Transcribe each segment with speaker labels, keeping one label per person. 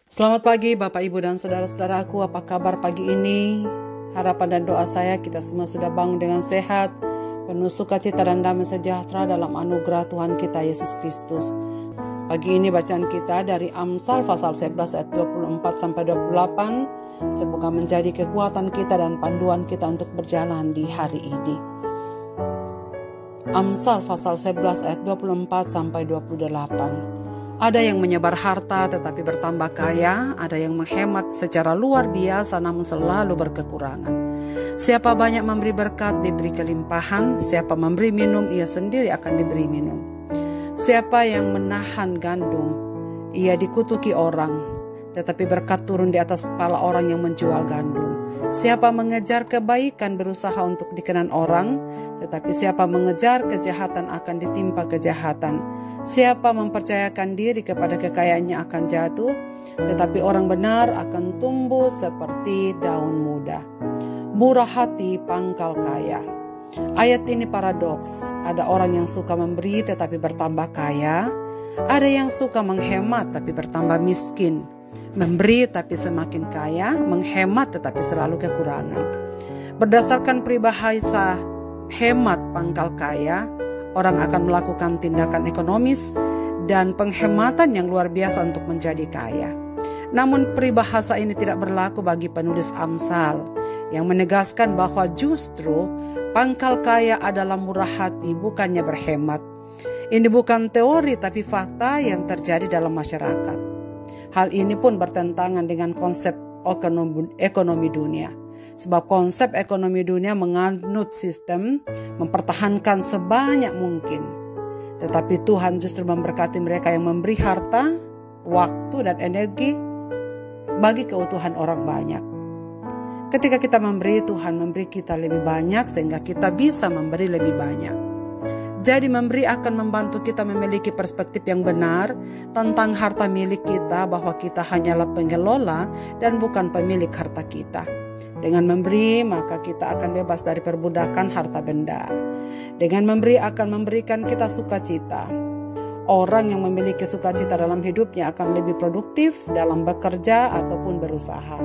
Speaker 1: Selamat pagi Bapak Ibu dan saudara-saudaraku, apa kabar pagi ini? Harapan dan doa saya kita semua sudah bangun dengan sehat, penuh sukacita dan damai sejahtera dalam anugerah Tuhan kita Yesus Kristus. Pagi ini bacaan kita dari Amsal pasal 11 ayat 24 sampai 28. Semoga menjadi kekuatan kita dan panduan kita untuk berjalan di hari ini. Amsal pasal 11 ayat 24 sampai 28. Ada yang menyebar harta tetapi bertambah kaya, ada yang menghemat secara luar biasa namun selalu berkekurangan. Siapa banyak memberi berkat diberi kelimpahan, siapa memberi minum ia sendiri akan diberi minum. Siapa yang menahan gandum, ia dikutuki orang, tetapi berkat turun di atas kepala orang yang menjual gandum. Siapa mengejar kebaikan berusaha untuk dikenan orang, tetapi siapa mengejar kejahatan akan ditimpa kejahatan. Siapa mempercayakan diri kepada kekayaannya akan jatuh, tetapi orang benar akan tumbuh seperti daun muda. Murah hati pangkal kaya. Ayat ini paradoks. Ada orang yang suka memberi tetapi bertambah kaya, ada yang suka menghemat tapi bertambah miskin. Memberi tapi semakin kaya, menghemat tetapi selalu kekurangan. Berdasarkan peribahasa hemat pangkal kaya, orang akan melakukan tindakan ekonomis dan penghematan yang luar biasa untuk menjadi kaya. Namun peribahasa ini tidak berlaku bagi penulis Amsal yang menegaskan bahwa justru pangkal kaya adalah murah hati, bukannya berhemat. Ini bukan teori tapi fakta yang terjadi dalam masyarakat. Hal ini pun bertentangan dengan konsep ekonomi dunia. Sebab konsep ekonomi dunia menganut sistem mempertahankan sebanyak mungkin. Tetapi Tuhan justru memberkati mereka yang memberi harta, waktu dan energi bagi keutuhan orang banyak. Ketika kita memberi, Tuhan memberi kita lebih banyak sehingga kita bisa memberi lebih banyak. Jadi memberi akan membantu kita memiliki perspektif yang benar tentang harta milik kita, bahwa kita hanyalah pengelola dan bukan pemilik harta kita. Dengan memberi maka kita akan bebas dari perbudakan harta benda. Dengan memberi akan memberikan kita sukacita. Orang yang memiliki sukacita dalam hidupnya akan lebih produktif dalam bekerja ataupun berusaha.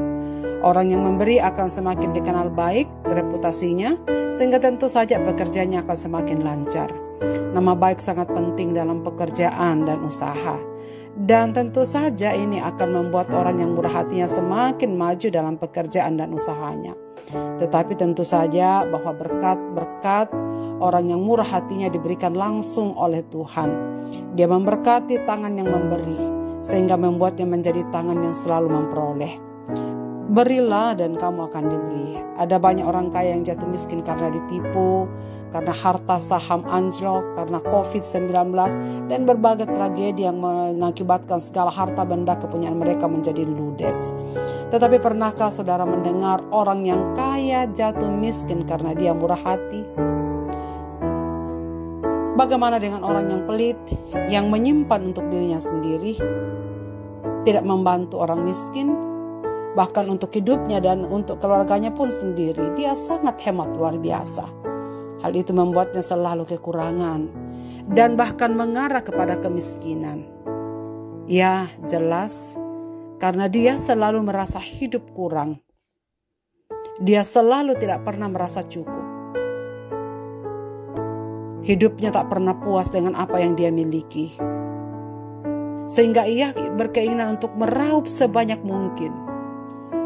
Speaker 1: Orang yang memberi akan semakin dikenal baik reputasinya, sehingga tentu saja pekerjaannya akan semakin lancar. Nama baik sangat penting dalam pekerjaan dan usaha. Dan tentu saja ini akan membuat orang yang murah hatinya semakin maju dalam pekerjaan dan usahanya. Tetapi tentu saja bahwa berkat-berkat orang yang murah hatinya diberikan langsung oleh Tuhan. Dia memberkati tangan yang memberi, sehingga membuatnya menjadi tangan yang selalu memperoleh. Berilah dan kamu akan diberi. Ada banyak orang kaya yang jatuh miskin karena ditipu, karena harta saham anjlok, karena COVID-19, dan berbagai tragedi yang mengakibatkan segala harta benda kepunyaan mereka menjadi ludes. Tetapi pernahkah saudara mendengar orang yang kaya jatuh miskin karena dia murah hati? Bagaimana dengan orang yang pelit, yang menyimpan untuk dirinya sendiri, tidak membantu orang miskin, bahkan untuk hidupnya dan untuk keluarganya pun sendiri? Dia sangat hemat luar biasa. Hal itu membuatnya selalu kekurangan dan bahkan mengarah kepada kemiskinan. Ya, jelas, karena dia selalu merasa hidup kurang. Dia selalu tidak pernah merasa cukup. Hidupnya tak pernah puas dengan apa yang dia miliki. Sehingga ia berkeinginan untuk meraup sebanyak mungkin.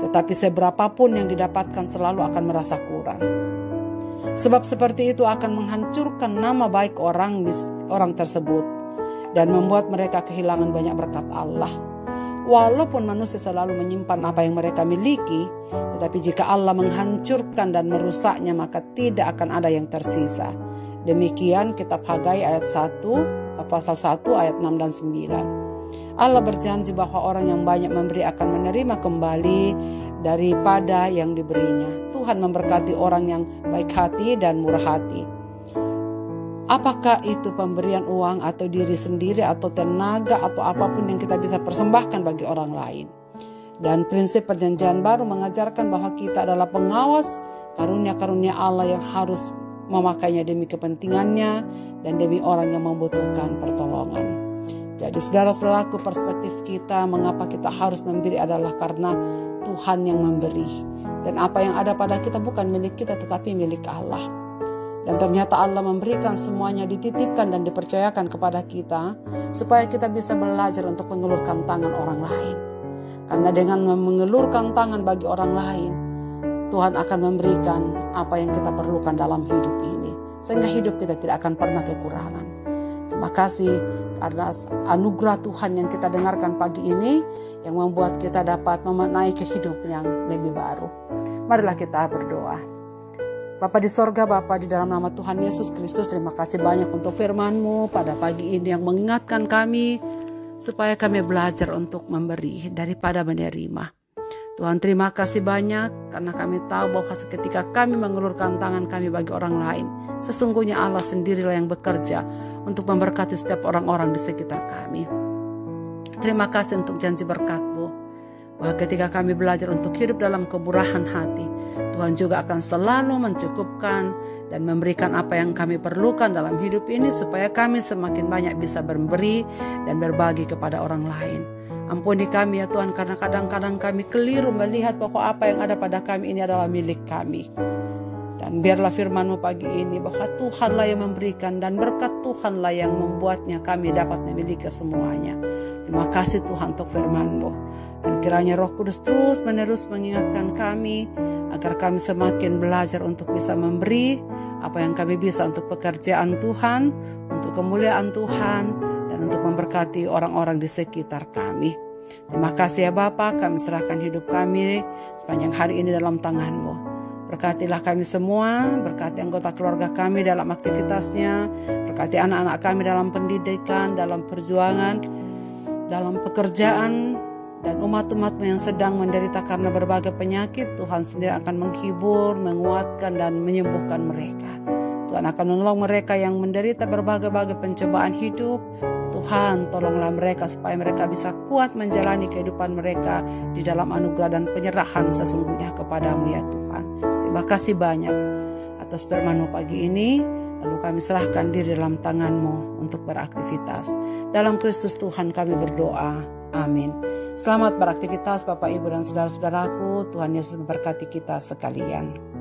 Speaker 1: Tetapi seberapapun yang didapatkan selalu akan merasa kurang. Sebab seperti itu akan menghancurkan nama baik orang tersebut dan membuat mereka kehilangan banyak berkat Allah. Walaupun manusia selalu menyimpan apa yang mereka miliki, tetapi jika Allah menghancurkan dan merusaknya, maka tidak akan ada yang tersisa. Demikian kitab Hagai ayat 1, pasal 1 ayat 6 dan 9. Allah berjanji bahwa orang yang banyak memberi akan menerima kembali daripada yang diberinya. Tuhan memberkati orang yang baik hati dan murah hati. Apakah itu pemberian uang atau diri sendiri atau tenaga atau apapun yang kita bisa persembahkan bagi orang lain. Dan prinsip perjanjian baru mengajarkan bahwa kita adalah pengawas karunia-karunia Allah yang harus memakainya demi kepentingannya dan demi orang yang membutuhkan pertolongan. Jadi saudara-saudaraku, perspektif kita mengapa kita harus memberi adalah karena Tuhan yang memberi. Dan apa yang ada pada kita bukan milik kita tetapi milik Allah. Dan ternyata Allah memberikan semuanya, dititipkan dan dipercayakan kepada kita supaya kita bisa belajar untuk mengulurkan tangan orang lain. Karena dengan mengelurkan tangan bagi orang lain, Tuhan akan memberikan apa yang kita perlukan dalam hidup ini. Sehingga hidup kita tidak akan pernah kekurangan. Terima kasih karena anugerah Tuhan yang kita dengarkan pagi ini yang membuat kita dapat menaiki hidup yang lebih baru. Marilah kita berdoa. Bapa di sorga, Bapa di dalam nama Tuhan Yesus Kristus, terima kasih banyak untuk firman-Mu pada pagi ini yang mengingatkan kami supaya kami belajar untuk memberi daripada menerima. Tuhan, terima kasih banyak karena kami tahu bahwa ketika kami mengulurkan tangan kami bagi orang lain, sesungguhnya Allah sendirilah yang bekerja untuk memberkati setiap orang-orang di sekitar kami. Terima kasih untuk janji berkat-Mu, bahwa ketika kami belajar untuk hidup dalam kemurahan hati, Tuhan juga akan selalu mencukupkan dan memberikan apa yang kami perlukan dalam hidup ini supaya kami semakin banyak bisa memberi dan berbagi kepada orang lain. Ampuni kami ya Tuhan, karena kadang-kadang kami keliru melihat bahwa apa yang ada pada kami ini adalah milik kami. Dan biarlah firman-Mu pagi ini bahwa Tuhanlah yang memberikan dan berkat Tuhanlah yang membuatnya kami dapat memiliki semuanya. Terima kasih Tuhan untuk firman-Mu. Dan kiranya Roh Kudus terus menerus mengingatkan kami agar kami semakin belajar untuk bisa memberi apa yang kami bisa untuk pekerjaan Tuhan, untuk kemuliaan Tuhan, dan untuk memberkati orang-orang di sekitar kami. Terima kasih ya Bapa, kami serahkan hidup kami sepanjang hari ini dalam tangan-Mu. Berkatilah kami semua, berkati anggota keluarga kami dalam aktivitasnya, berkati anak-anak kami dalam pendidikan, dalam perjuangan, dalam pekerjaan, dan umat-umat-Mu yang sedang menderita karena berbagai penyakit. Tuhan sendiri akan menghibur, menguatkan, dan menyembuhkan mereka. Tuhan akan menolong mereka yang menderita berbagai-bagai pencobaan hidup. Tuhan, tolonglah mereka supaya mereka bisa kuat menjalani kehidupan mereka di dalam anugerah dan penyerahan sesungguhnya kepada-Mu ya Tuhan. Terima kasih banyak atas firman-Mu pagi ini. Lalu kami serahkan diri dalam tangan-Mu untuk beraktivitas. Dalam Kristus Tuhan kami berdoa. Amin. Selamat beraktivitas Bapak, Ibu, dan saudara-saudaraku. Tuhan Yesus memberkati kita sekalian.